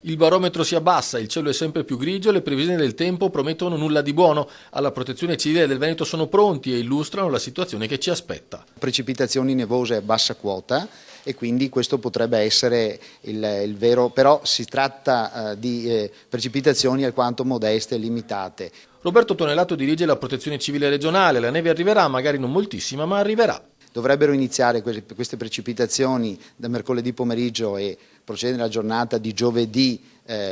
Il barometro si abbassa, il cielo è sempre più grigio e le previsioni del tempo promettono nulla di buono. Alla Protezione Civile del Veneto sono pronti e illustrano la situazione che ci aspetta. Precipitazioni nevose a bassa quota e quindi questo potrebbe essere il vero, però si tratta di precipitazioni alquanto modeste e limitate. Roberto Tonellato dirige la Protezione Civile regionale, la neve arriverà, magari non moltissima, ma arriverà. Dovrebbero iniziare queste precipitazioni da mercoledì pomeriggio e procedere la giornata di giovedì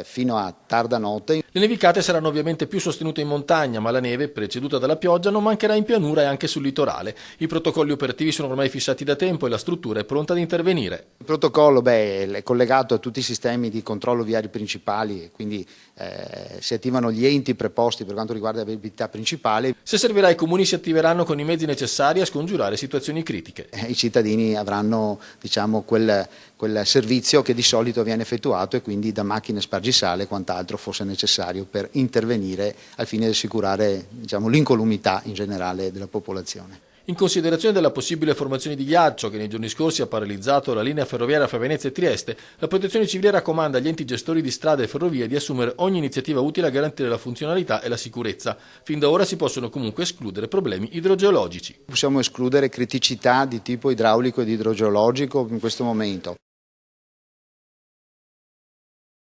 fino a tarda notte. Le nevicate saranno ovviamente più sostenute in montagna, ma la neve, preceduta dalla pioggia, non mancherà in pianura e anche sul litorale. I protocolli operativi sono ormai fissati da tempo e la struttura è pronta ad intervenire. Il protocollo è collegato a tutti i sistemi di controllo viari principali, quindi si attivano gli enti preposti per quanto riguarda la viabilità principale. Se servirà, i comuni si attiveranno con i mezzi necessari a scongiurare situazioni critiche. I cittadini avranno quel servizio che di solito viene effettuato e quindi da macchine spargisale e quant'altro fosse necessario per intervenire al fine di assicurare l'incolumità in generale della popolazione. In considerazione della possibile formazione di ghiaccio che nei giorni scorsi ha paralizzato la linea ferroviaria fra Venezia e Trieste, la Protezione Civile raccomanda agli enti gestori di strade e ferrovie di assumere ogni iniziativa utile a garantire la funzionalità e la sicurezza. Fin da ora si possono comunque escludere problemi idrogeologici. Possiamo escludere criticità di tipo idraulico ed idrogeologico in questo momento.